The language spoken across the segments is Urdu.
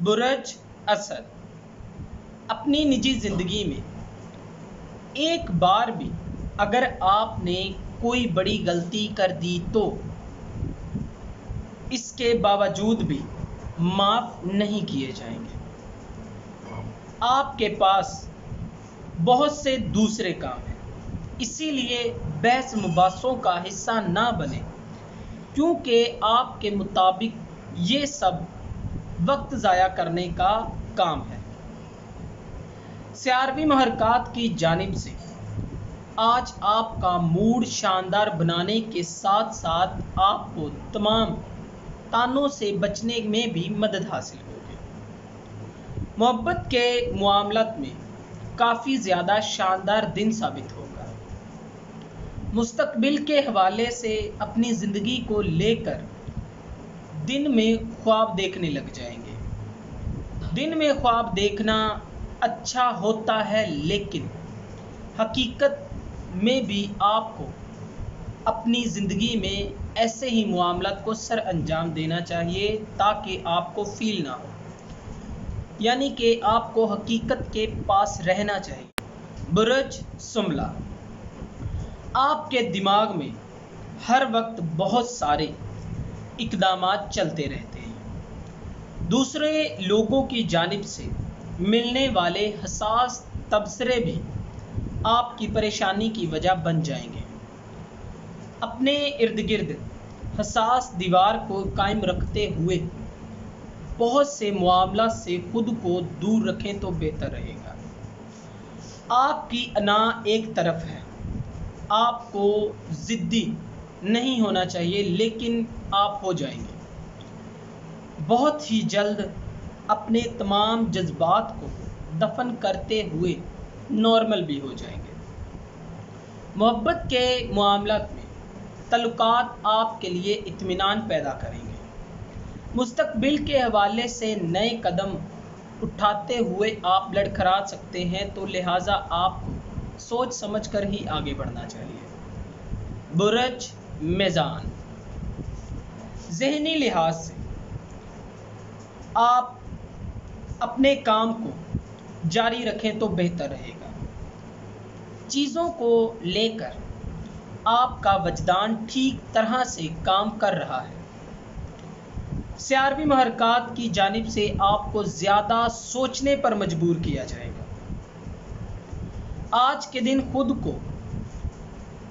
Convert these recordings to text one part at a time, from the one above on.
برج اسد، اپنی نجی زندگی میں ایک بار بھی اگر آپ نے کوئی بڑی غلطی کر دی تو اس کے باوجود بھی معاف نہیں کیے جائیں گے۔ آپ کے پاس بہت سے دوسرے کام ہیں، اسی لیے بحث مباحثوں کا حصہ نہ بنیں، کیونکہ آپ کے مطابق یہ سب وقت ضائع کرنے کا کام ہے۔ سیاروی محرکات کی جانب سے آج آپ کا موڈ شاندار بنانے کے ساتھ ساتھ آپ کو تمام تانوں سے بچنے میں بھی مدد حاصل ہوگی۔ محبت کے معاملات میں کافی زیادہ شاندار دن ثابت ہوگا۔ مستقبل کے حوالے سے اپنی زندگی کو لے کر دن میں خواب دیکھنے لگ جائیں گے۔ دن میں خواب دیکھنا اچھا ہوتا ہے، لیکن حقیقت میں بھی آپ کو اپنی زندگی میں ایسے ہی معاملات کو سر انجام دینا چاہیے تاکہ آپ کو فیل نہ ہو، یعنی کہ آپ کو حقیقت کے پاس رہنا چاہیے۔ برج شملہ، آپ کے دماغ میں ہر وقت بہت سارے اقدامات چلتے رہتے ہیں۔ دوسرے لوگوں کی جانب سے ملنے والے حساس تبصرے بھی آپ کی پریشانی کی وجہ بن جائیں گے۔ اپنے ارد گرد حساس دیوار کو قائم رکھتے ہوئے بہت سے معاملات سے خود کو دور رکھیں تو بہتر رہے گا۔ آپ کی انا ایک طرف ہے، آپ کو ضدی نہیں ہونا چاہیے، لیکن آپ ہو جائیں گے۔ بہت ہی جلد اپنے تمام جذبات کو دفن کرتے ہوئے نارمل بھی ہو جائیں گے۔ محبت کے معاملات میں تعلقات آپ کے لیے اطمینان پیدا کریں گے۔ مستقبل کے حوالے سے نئے قدم اٹھاتے ہوئے آپ لڑکھڑا سکتے ہیں، تو لہٰذا آپ کو سوچ سمجھ کر ہی آگے بڑھنا چاہیے۔ برج میزان، ذہنی لحاظ سے آپ اپنے کام کو جاری رکھیں تو بہتر رہے گا۔ چیزوں کو لے کر آپ کا وجدان ٹھیک طرح سے کام کر رہا ہے۔ سیاروی محرکات کی جانب سے آپ کو زیادہ سوچنے پر مجبور کیا جائے گا۔ آج کے دن خود کو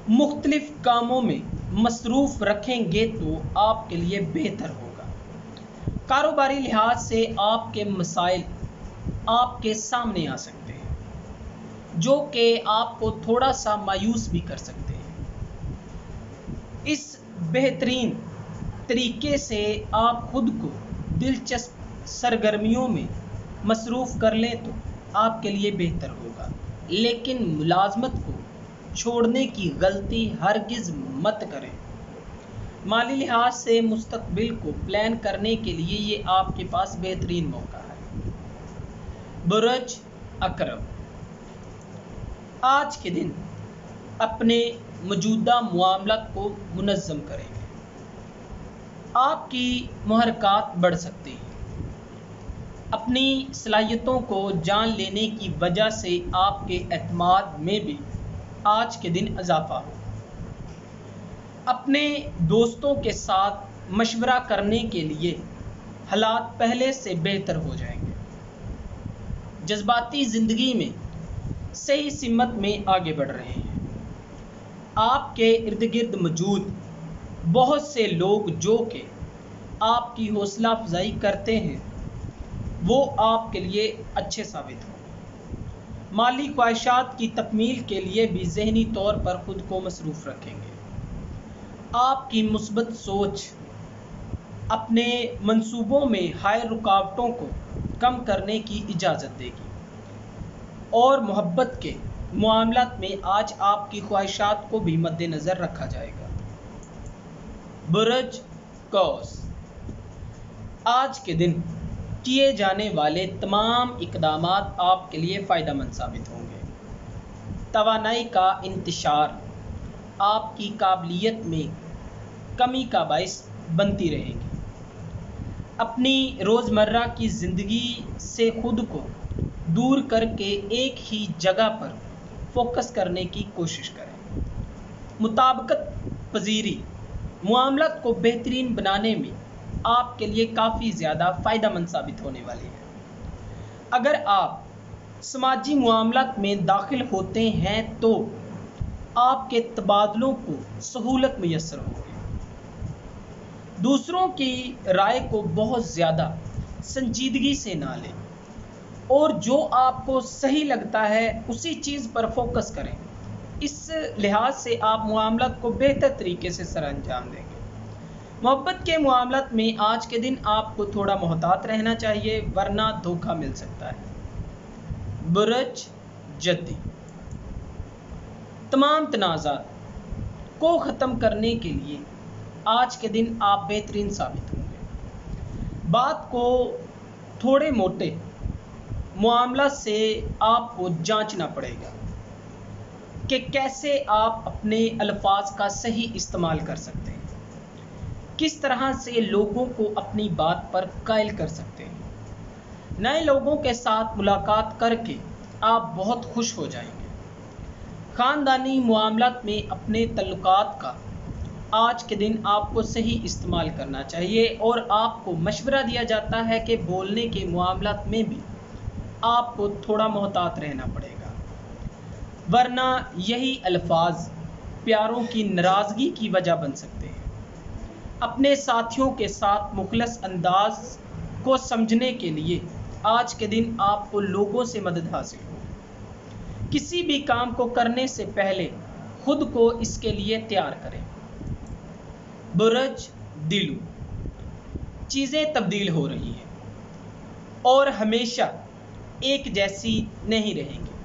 مختلف کاموں میں مصروف رکھیں گے تو آپ کے لیے بہتر ہوگا۔ کاروباری لحاظ سے آپ کے مسائل آپ کے سامنے آ سکتے ہیں، جو کہ آپ کو تھوڑا سا مایوس بھی کر سکتے ہیں۔ اس بہترین طریقے سے آپ خود کو دلچسپ سرگرمیوں میں مصروف کر لیں تو آپ کے لیے بہتر ہوگا، لیکن ملازمت کو چھوڑنے کی غلطی ہرگز مت کریں۔ مالی لحاظ سے مستقبل کو پلان کرنے کے لیے یہ آپ کے پاس بہترین موقع ہے۔ برج عقرب، آج کے دن اپنے موجودہ معاملات کو منظم کریں گے۔ آپ کی محرکات بڑھ سکتی ہیں۔ اپنی صلاحیتوں کو جان لینے کی وجہ سے آپ کے اعتماد میں بھی آج کے دن اضافہ ہو۔ اپنے دوستوں کے ساتھ مشورہ کرنے کے لیے حالات پہلے سے بہتر ہو جائیں گے۔ جذباتی زندگی میں صحیح سمت میں آگے بڑھ رہے ہیں۔ آپ کے ارد گرد موجود بہت سے لوگ جو کہ آپ کی حوصلہ افزائی کرتے ہیں، وہ آپ کے لیے اچھے ثابت ہوں۔ مالی خواہشات کی تکمیل کے لیے بھی ذہنی طور پر خود کو مصروف رکھیں گے۔ آپ کی مثبت سوچ اپنے منصوبوں میں حائل رکاوٹوں کو کم کرنے کی اجازت دے گی، اور محبت کے معاملات میں آج آپ کی خواہشات کو بھی مد نظر رکھا جائے گا۔ برج قوس، آج کے دن کیے جانے والے تمام اقدامات آپ کے لیے فائدہ مند ثابت ہوں گے۔ توانائی کا انتشار آپ کی قابلیت میں کمی کا باعث بنتی رہے گی۔ اپنی روزمرہ کی زندگی سے خود کو دور کر کے ایک ہی جگہ پر فوکس کرنے کی کوشش کریں۔ مطابقت پذیری معاملات کو بہترین بنانے میں آپ کے لیے کافی زیادہ فائدہ مند ثابت ہونے والی ہے۔ اگر آپ سماجی معاملات میں داخل ہوتے ہیں تو آپ کے تبادلوں کو سہولت میسر ہوگی۔ دوسروں کی رائے کو بہت زیادہ سنجیدگی سے نہ لیں اور جو آپ کو صحیح لگتا ہے اسی چیز پر فوکس کریں۔ اس لحاظ سے آپ معاملات کو بہتر طریقے سے سر انجام دیں گے۔ محبت کے معاملات میں آج کے دن آپ کو تھوڑا محتاط رہنا چاہیے ورنہ دھوکہ مل سکتا ہے۔ برج جدی تمام تنازعات کو ختم کرنے کے لیے آج کے دن آپ بہترین ثابت ہوں گے۔ بات کو تھوڑے موٹے معاملات سے آپ کو جانچنا پڑے گا کہ کیسے آپ اپنے الفاظ کا صحیح استعمال کر سکتے ہیں، کس طرح سے لوگوں کو اپنی بات پر قائل کر سکتے ہیں۔ نئے لوگوں کے ساتھ ملاقات کر کے آپ بہت خوش ہو جائیں گے۔ خاندانی معاملات میں اپنے تعلقات کا آج کے دن آپ کو صحیح استعمال کرنا چاہیے اور آپ کو مشورہ دیا جاتا ہے کہ بولنے کے معاملات میں بھی آپ کو تھوڑا محتاط رہنا پڑے گا ورنہ یہی الفاظ پیاروں کی ناراضگی کی وجہ بن سکتے ہیں۔ اپنے ساتھیوں کے ساتھ مخلص انداز کو سمجھنے کے لیے آج کے دن آپ کو لوگوں سے مدد حاصل ہو۔ کسی بھی کام کو کرنے سے پہلے خود کو اس کے لیے تیار کریں۔ برج دلو چیزیں تبدیل ہو رہی ہیں اور ہمیشہ ایک جیسی نہیں رہیں گی۔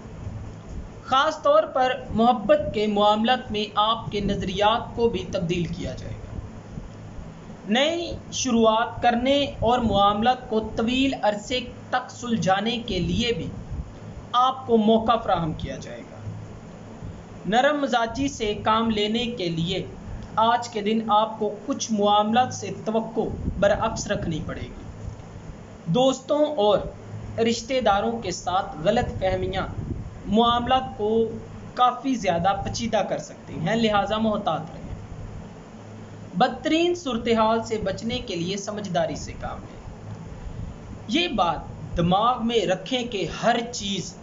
خاص طور پر محبت کے معاملات میں آپ کے نظریات کو بھی تبدیل کیا جائے گا۔ نئی شروعات کرنے اور معاملات کو طویل عرصے تک سلجھانے کے لیے بھی آپ کو موقع فراہم کیا جائے گا۔ نرم مزاجی سے کام لینے کے لیے آج کے دن آپ کو کچھ معاملات سے توقع برعکس رکھنی پڑے گی۔ دوستوں اور رشتہ داروں کے ساتھ غلط فہمیاں معاملات کو کافی زیادہ پیچیدہ کر سکتی ہیں، لہٰذا محتاط رہیں۔ بدترین صورتحال سے بچنے کے لیے سمجھداری سے کام لیں۔ یہ بات دماغ میں رکھیں کہ ہر چیز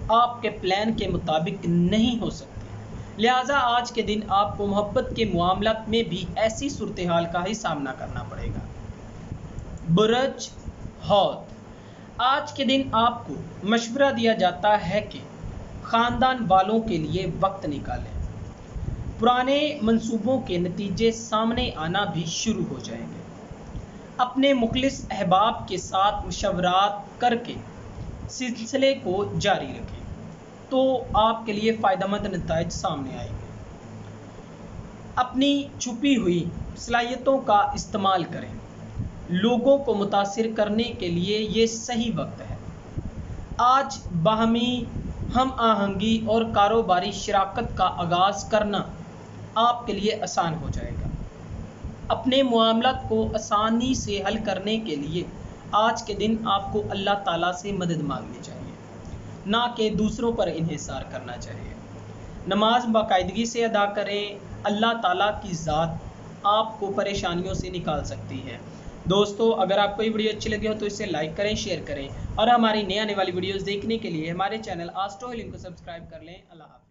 آپ کے پلان کے مطابق نہیں ہو سکتی، لہٰذا آج کے دن آپ کو محبت کے معاملات میں بھی ایسی صورتحال کا ہی سامنا کرنا پڑے گا۔ برج حوت آج کے دن آپ کو مشورہ دیا جاتا ہے کہ خاندان والوں کے لیے وقت نکالیں۔ پرانے منصوبوں کے نتیجے سامنے آنا بھی شروع ہو جائیں گے۔ اپنے مخلص احباب کے ساتھ مشاورات کر کے سلسلے کو جاری رکھیں تو آپ کے لیے فائدہ مند نتائج سامنے آئیں گے۔ اپنی چھپی ہوئی صلاحیتوں کا استعمال کریں۔ لوگوں کو متاثر کرنے کے لیے یہ صحیح وقت ہے۔ آج باہمی ہم آہنگی اور کاروباری شراکت کا آغاز کرنا آپ کے لیے آسان ہو جائے گا۔ اپنے معاملات کو آسانی سے حل کرنے کے لیے آج کے دن آپ کو اللہ تعالیٰ سے مدد مانگنی چاہیے، نہ کہ دوسروں پر انحصار کرنا چاہیے۔ نماز باقاعدگی سے ادا کریں، اللہ تعالیٰ کی ذات آپ کو پریشانیوں سے نکال سکتی ہے۔ دوستو اگر آپ کو یہ ویڈیو اچھی لگی ہو تو اسے لائک کریں، شیئر کریں اور ہماری نئی آنے والی ویڈیوز دیکھنے کے لیے ہمارے چینل آسٹرو ہیلنگ کو سبسکرائب کر لیں۔ اللہ حافظ۔